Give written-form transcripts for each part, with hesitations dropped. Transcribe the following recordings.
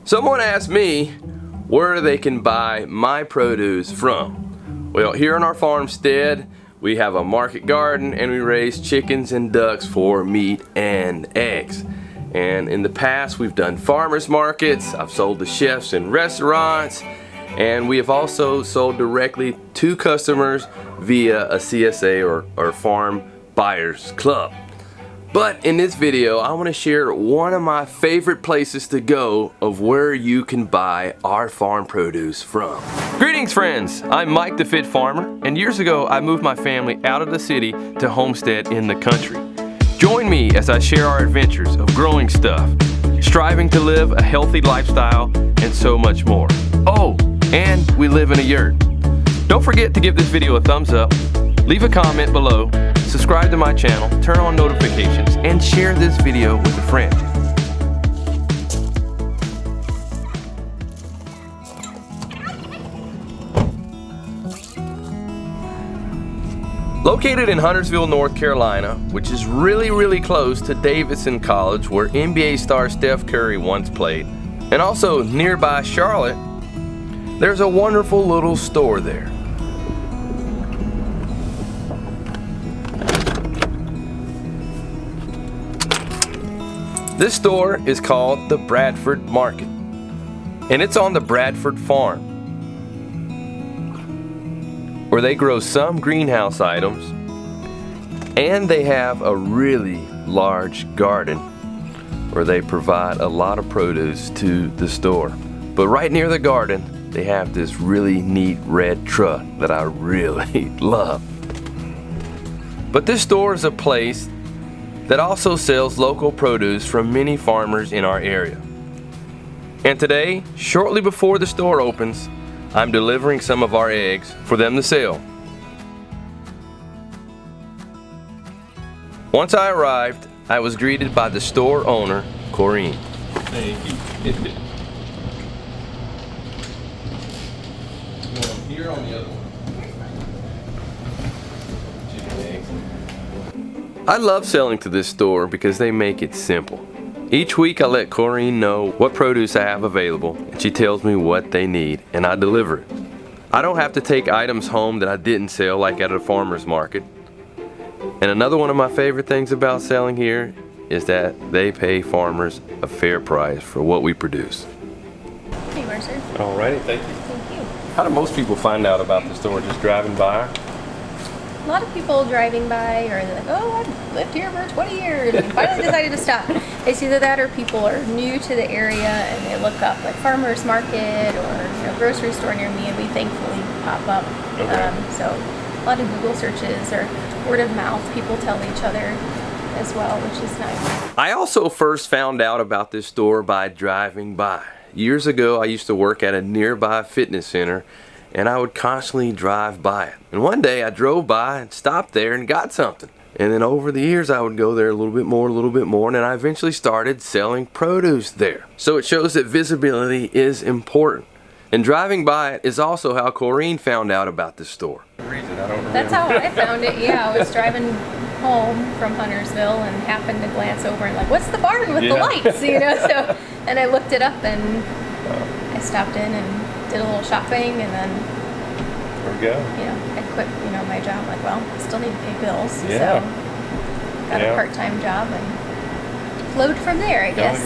Someone asked me where they can buy my produce from. Well, here in our farmstead, we have a market garden and we raise chickens and ducks for meat and eggs. And in the past, we've done farmers markets, I've sold to chefs and restaurants, and we have also sold directly to customers via a CSA or Farm Buyers Club. But in this video, I want to share one of my favorite places to go of where you can buy our farm produce from. Greetings friends, I'm Mike the Fit Farmer, and years ago I moved my family out of the city to homestead in the country. Join me as I share our adventures of growing stuff, striving to live a healthy lifestyle, and so much more. Oh, and we live in a yurt. Don't forget to give this video a thumbs up, leave a comment below, subscribe to my channel, turn on notifications, and share this video with a friend. Located in Huntersville, North Carolina, which is really close to Davidson College, where NBA star Steph Curry once played, and also nearby Charlotte, there's a wonderful little store there. This store is called the Bradford Market, and it's on the Bradford Farm, where they grow some greenhouse items, and they have a really large garden where they provide a lot of produce to the store. But right near the garden, they have this really neat red truck that I really love. But this store is a place that also sells local produce from many farmers in our area. And today, shortly before the store opens, I'm delivering some of our eggs for them to sell. Once I arrived, I was greeted by the store owner, Corinne. Thank you. Here on the other one. I love selling to this store because they make it simple. Each week I let Corinne know what produce I have available, and she tells me what they need, and I deliver it. I don't have to take items home that I didn't sell like at a farmer's market. And another one of my favorite things about selling here is that they pay farmers a fair price for what we produce. Here you are, sir. Alrighty, thank you. Thank you. How do most people find out about the store? Just driving by? A lot of people driving by are like, oh, I've lived here for 20 years and finally decided to stop. It's either that or people are new to the area and they look up like farmer's market or grocery store near me, and we thankfully pop up. Okay. So a lot of Google searches or word of mouth, people tell each other as well, which is nice. I also first found out about this store by driving by. Years ago, I used to work at a nearby fitness center, and I would constantly drive by it. And one day I drove by and stopped there and got something. And then over the years I would go there a little bit more, and then I eventually started selling produce there. So it shows that visibility is important. And driving by it is also how Corinne found out about this store. That's how I found it, yeah. I was driving home from Huntersville and happened to glance over and like, what's the barn with the lights, So, and I looked it up and I stopped in and did a little shopping, and then there we go. I quit, my job. Like, well, I still need to pay bills, so got a part-time job and flowed from there, I guess.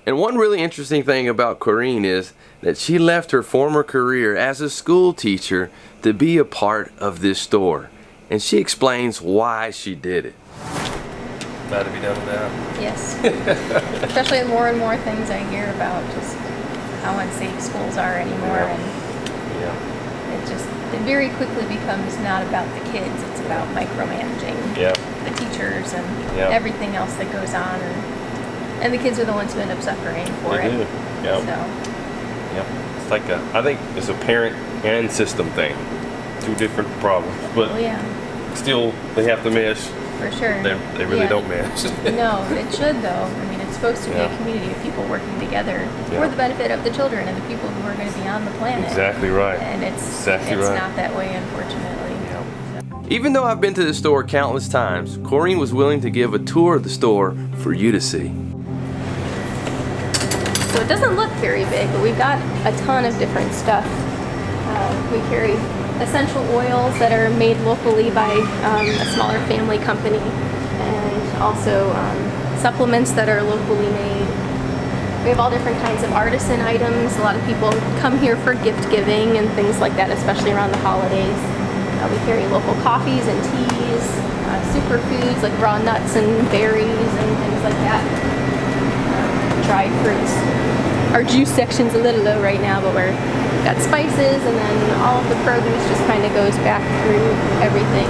And one really interesting thing about Corinne is that she left her former career as a school teacher to be a part of this store, and she explains why she did it. Glad to be done with that. Yes, especially more and more things I hear about just how unsafe schools are anymore, and it very quickly becomes not about the kids, it's about micromanaging the teachers and everything else that goes on, and the kids are the ones who end up suffering for it. It's like I think it's a parent and system thing, two different problems, but still they have to mesh. For sure. They really don't mesh. No, it should though. I mean, it's supposed to be a community of people working together for the benefit of the children and the people who are going to be on the planet. Exactly right. And it's not that way, unfortunately. Even though I've been to the store countless times, Corinne was willing to give a tour of the store for you to see. So it doesn't look very big, but we've got a ton of different stuff. We carry essential oils that are made locally by a smaller family company, and also supplements that are locally made. We have all different kinds of artisan items. A lot of people come here for gift giving and things like that, especially around the holidays. We carry local coffees and teas, superfoods like raw nuts and berries and things like that. Dried fruits. Our juice section's a little low right now, but we've got spices, and then all of the produce just kind of goes back through everything.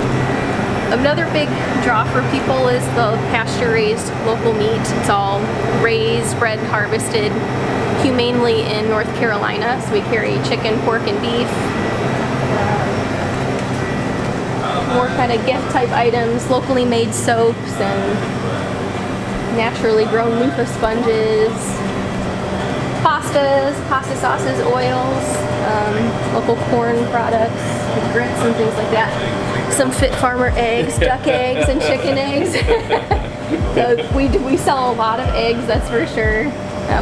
Another big draw for people is the pasture-raised local meat. It's all raised, bred, harvested humanely in North Carolina. So we carry chicken, pork, and beef. More kind of gift type items, locally made soaps and naturally grown loofah sponges, pastas, pasta sauces, oils, local corn products, grits and things like that. Some FITFARMER eggs, duck eggs and chicken eggs. So we sell a lot of eggs, that's for sure.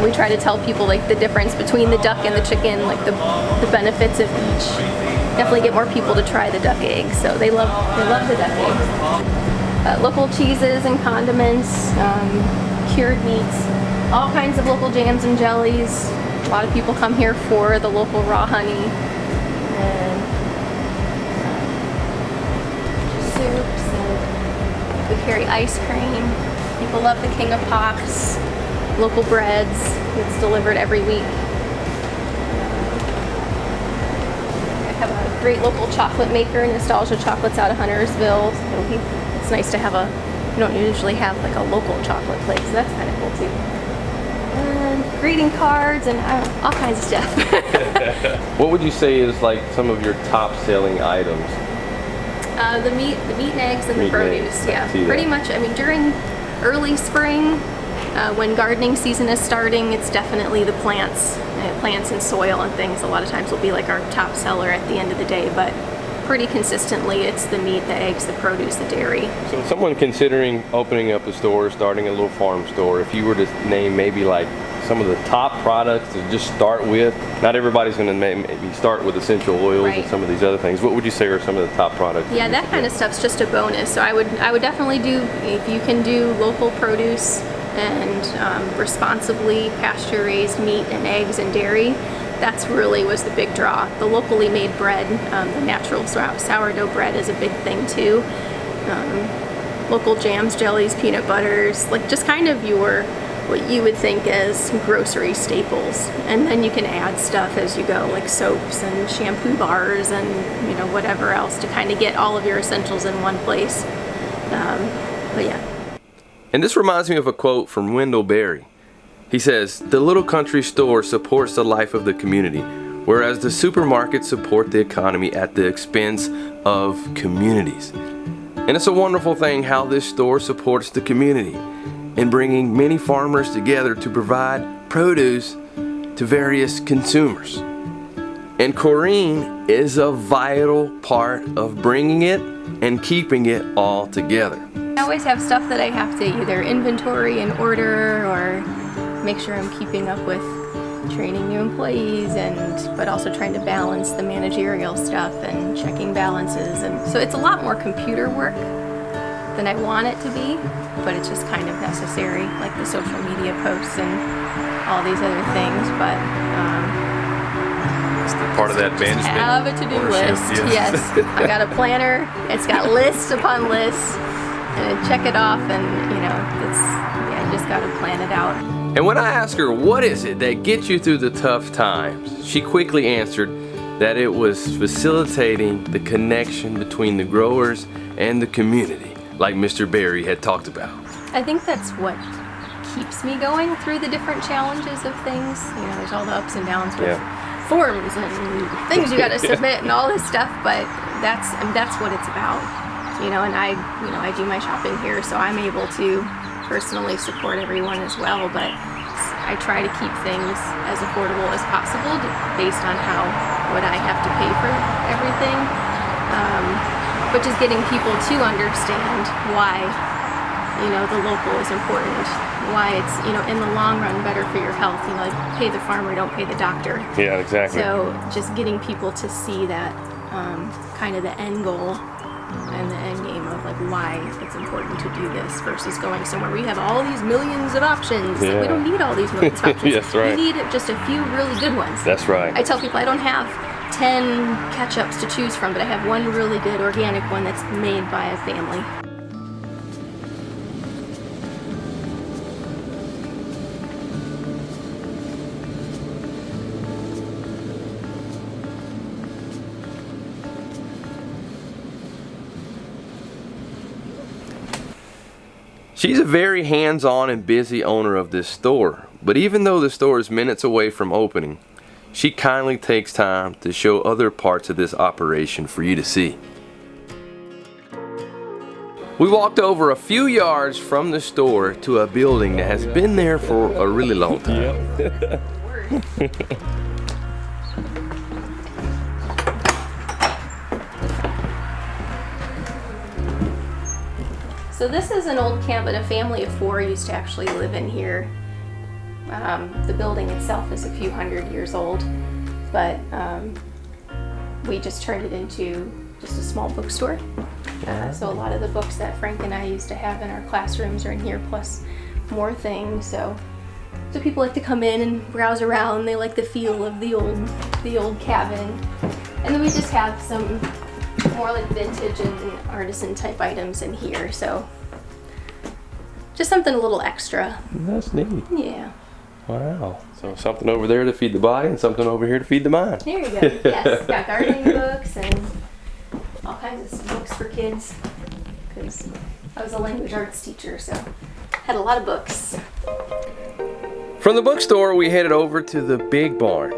We try to tell people like the difference between the duck and the chicken, like the benefits of each. Definitely get more people to try the duck eggs, so they love the duck eggs. Local cheeses and condiments, cured meats, all kinds of local jams and jellies. A lot of people come here for the local raw honey and soups, and we carry ice cream. People love the King of Pops, local breads. It's delivered every week. I have a great local chocolate maker, Nostalgia Chocolates out of Huntersville. So it's nice to have you don't usually have like a local chocolate place, so that's kind of cool too. And greeting cards and all kinds of stuff. What would you say is like some of your top selling items? The meat and eggs and the produce. Yeah, pretty much. I mean, during early spring, when gardening season is starting, it's definitely the plants and soil and things. A lot of times will be like our top seller at the end of the day, but pretty consistently it's the meat, the eggs, the produce, the dairy. So someone considering opening up a store, starting a little farm store, if you were to name maybe like some of the top products to just start with, not everybody's going to maybe start with essential oils and some of these other things. What would you say are some of the top products? Yeah, that kind of stuff's just a bonus. So I would definitely do, if you can do local produce and responsibly pasture-raised meat and eggs and dairy, that's really was the big draw. The locally made bread, the natural sourdough bread is a big thing too. Local jams, jellies, peanut butters, like just kind of what you would think as grocery staples. And then you can add stuff as you go, like soaps and shampoo bars and whatever else to kind of get all of your essentials in one place. But yeah. And this reminds me of a quote from Wendell Berry. He says, "The little country store supports the life of the community, whereas the supermarkets support the economy at the expense of communities." And it's a wonderful thing how this store supports the community in bringing many farmers together to provide produce to various consumers. And Corrine is a vital part of bringing it and keeping it all together. I always have stuff that I have to either inventory and order or make sure I'm keeping up with training new employees, but also trying to balance the managerial stuff and checking balances. And so it's a lot more computer work than I want it to be, but it's just kind of necessary, like the social media posts and all these other things. But it's the part of that management. Have a to-do list. Yes. I got a planner. It's got lists upon lists, and I check it off, and you just got to plan it out. And when I asked her, what is it that gets you through the tough times, she quickly answered that it was facilitating the connection between the growers and the community, like Mr. Berry had talked about. I think that's what keeps me going through the different challenges of things. There's all the ups and downs with forms and things you got to submit and all this stuff, but that's what it's about. And I do my shopping here, so I'm able to personally support everyone as well, but I try to keep things as affordable as possible based on what I have to pay for everything, but just getting people to understand why you know, the local is important, why it's, you know, in the long run better for your health. You know, like pay the farmer, don't pay the doctor. Yeah, exactly. So just getting people to see that kind of the end goal and the end game of like why it's important to do this versus going somewhere we have all these millions of options. Yeah. Like, we don't need all these millions of options. Yes, right. We need just a few really good ones. That's right. I tell people I don't have 10 ketchups to choose from, but I have one really good organic one that's made by a family. She's a very hands-on and busy owner of this store, but even though the store is minutes away from opening, she kindly takes time to show other parts of this operation for you to see. We walked over a few yards from the store to a building that has been there for a really long time. Yep. So this is an old camp, but a family of 4 used to actually live in here. The building itself is a few hundred years old, but we just turned it into just a small bookstore. So a lot of the books that Frank and I used to have in our classrooms are in here, plus more things. So people like to come in and browse around. They like the feel of the old cabin, and then we just have some more like vintage and artisan type items in here. So just something a little extra. That's neat. Yeah. Wow. So something over there to feed the body and something over here to feed the mind. There you go. Yes, got gardening books and all kinds of books for kids, because I was a language arts teacher, so had a lot of books. From the bookstore, we headed over to the Big Barn,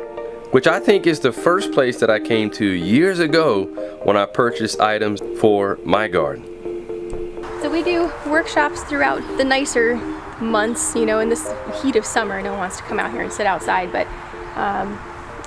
which I think is the first place that I came to years ago when I purchased items for my garden. So we do workshops throughout the nicer months, you know, in this heat of summer. No one wants to come out here and sit outside, but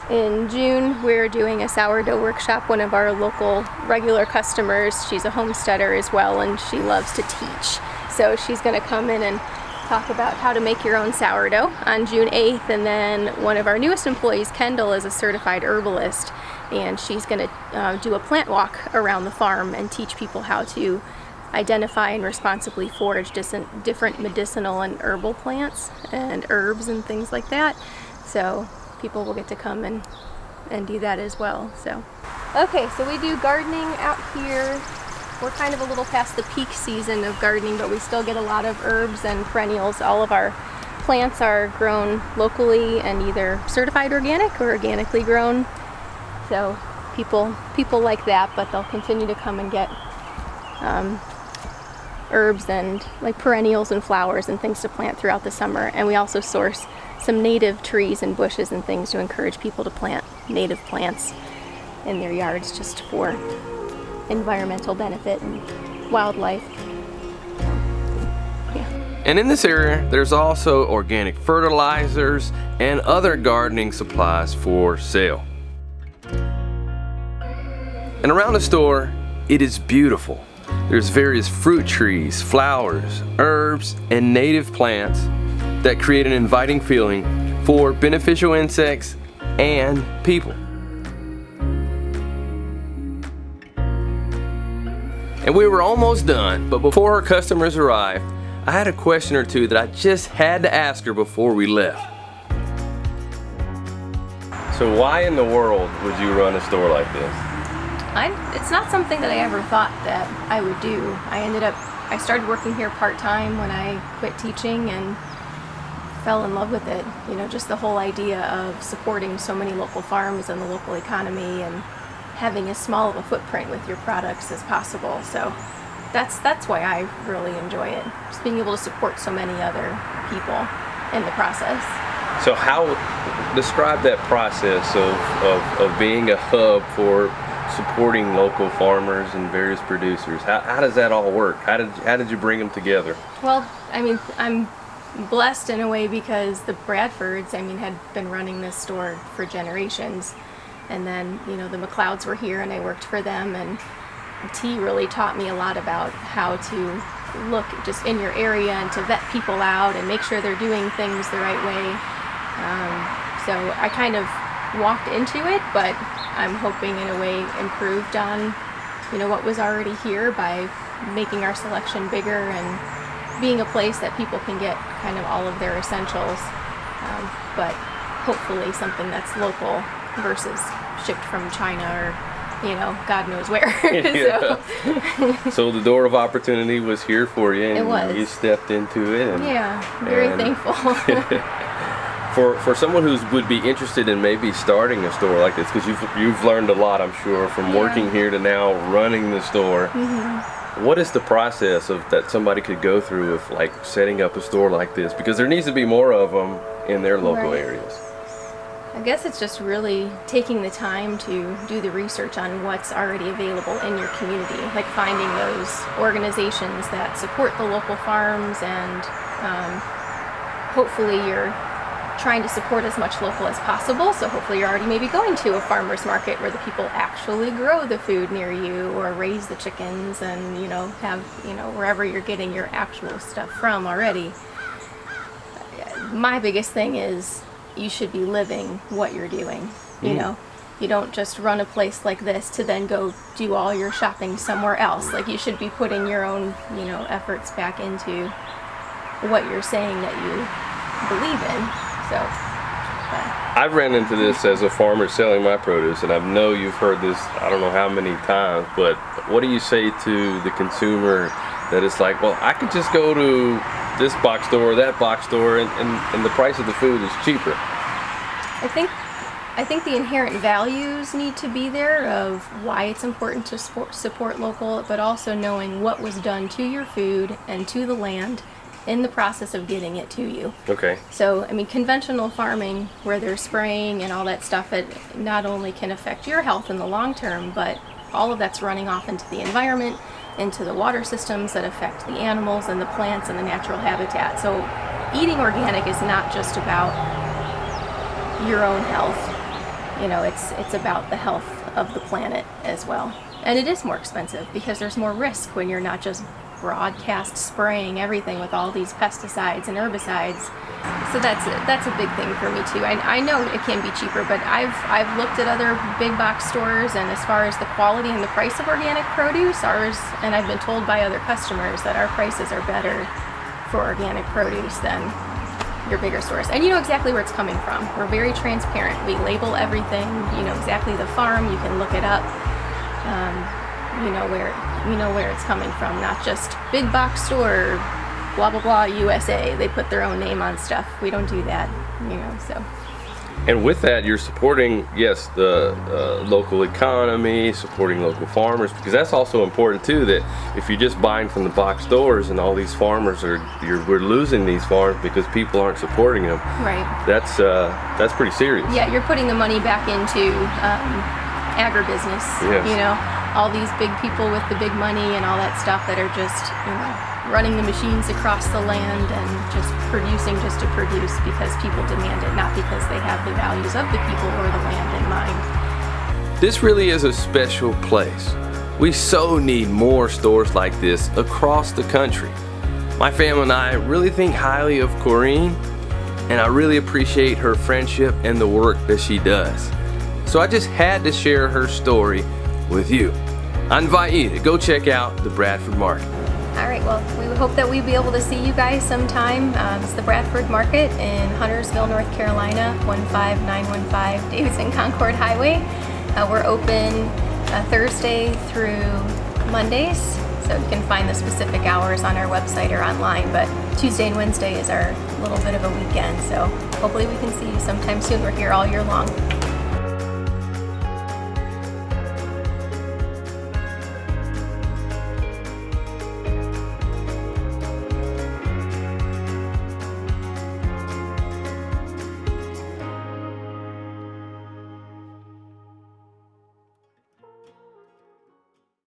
in June we're doing a sourdough workshop. One of our local regular customers, she's a homesteader as well, and she loves to teach. So she's going to come in and talk about how to make your own sourdough on June 8th. And then one of our newest employees, Kendall, is a certified herbalist, and she's going to do a plant walk around the farm and teach people how to identify and responsibly forage different medicinal and herbal plants and herbs and things like that. So people will get to come and do that as well. So okay, so we do gardening out here. We're kind of a little past the peak season of gardening, but we still get a lot of herbs and perennials. All of our plants are grown locally and either certified organic or organically grown. So people like that, but they'll continue to come and get herbs and like perennials and flowers and things to plant throughout the summer. And we also source some native trees and bushes and things to encourage people to plant native plants in their yards, just for environmental benefit and wildlife. Yeah. And in this area, there's also organic fertilizers and other gardening supplies for sale. And around the store, it is beautiful. There's various fruit trees, flowers, herbs, and native plants that create an inviting feeling for beneficial insects and people. And we were almost done, but before our customers arrived, I had a question or two that I just had to ask her before we left. So why in the world would you run a store like this? It's not something that I ever thought that I would do. I started working here part-time when I quit teaching and fell in love with it. You know, just the whole idea of supporting so many local farms and the local economy and having as small of a footprint with your products as possible. So that's why I really enjoy it. Just being able to support so many other people in the process. So describe that process of being a hub for supporting local farmers and various producers. How does that all work? How did you bring them together? Well, I mean, I'm blessed in a way because the Bradfords, had been running this store for generations. And then, you know, the McLeods were here and I worked for them, and T really taught me a lot about how to look just in your area and to vet people out and make sure they're doing things the right way. So I kind of walked into it, but I'm hoping in a way improved on, what was already here by making our selection bigger and being a place that people can get kind of all of their essentials, but hopefully something that's local versus shipped from China or God knows where. So the door of opportunity was here for you, and it was. You stepped into it. And, very thankful. For someone who would be interested in maybe starting a store like this, because you've learned a lot, I'm sure, from working here to now running the store. What is the process that somebody could go through of like setting up a store like this? Because there needs to be more of them in their local areas. I guess it's just really taking the time to do the research on what's already available in your community, like finding those organizations that support the local farms, and hopefully you're trying to support as much local as possible. So hopefully you're already maybe going to a farmer's market where the people actually grow the food near you or raise the chickens and, have, wherever you're getting your actual stuff from already. My biggest thing is you should be living what you're doing. You don't just run a place like this to then go do all your shopping somewhere else. Like, you should be putting your own, efforts back into what you're saying that you believe in. So I've ran into this as a farmer selling my produce, and I know you've heard this I don't know how many times, but what do you say to the consumer that it's like, well, I could just go to this box store or that box store and the price of the food is cheaper? I think the inherent values need to be there of why it's important to support local, but also knowing what was done to your food and to the land in the process of getting it to you. Okay. So, conventional farming where they're spraying and all that stuff, it not only can affect your health in the long term, but all of that's running off into the environment, into the water systems that affect the animals and the plants and the natural habitat. So eating organic is not just about your own health. It's about the health of the planet as well. And it is more expensive because there's more risk when you're not just broadcast spraying everything with all these pesticides and herbicides. So that's a big thing for me too. I know it can be cheaper, but I've looked at other big box stores, and as far as the quality and the price of organic produce, and I've been told by other customers that our prices are better for organic produce than your bigger stores. And you know exactly where it's coming from. We're very transparent. We label everything. You know exactly the farm. You can look it up. You know where it's coming from, not just big box store, blah blah blah USA. They put their own name on stuff. We don't do that, so. And with that, you're supporting, yes, the local economy, supporting local farmers, because that's also important too, that if you're just buying from the box stores and all these farmers we're losing these farms because people aren't supporting them. Right. That's pretty serious. Yeah, you're putting the money back into agribusiness. Yes. All these big people with the big money and all that stuff that are just, running the machines across the land and just producing just to produce because people demand it, not because they have the values of the people or the land in mind. This really is a special place. We so need more stores like this across the country. My family and I really think highly of Corinne, and I really appreciate her friendship and the work that she does. So I just had to share her story with you. I invite you to go check out the Bradford Market. All right, well, we hope that we'll be able to see you guys sometime. It's the Bradford Market in Huntersville, North Carolina, 15915 Davidson Concord Highway. We're open Thursday through Mondays, so you can find the specific hours on our website or online, but Tuesday and Wednesday is our little bit of a weekend, so hopefully we can see you sometime soon. We're here all year long.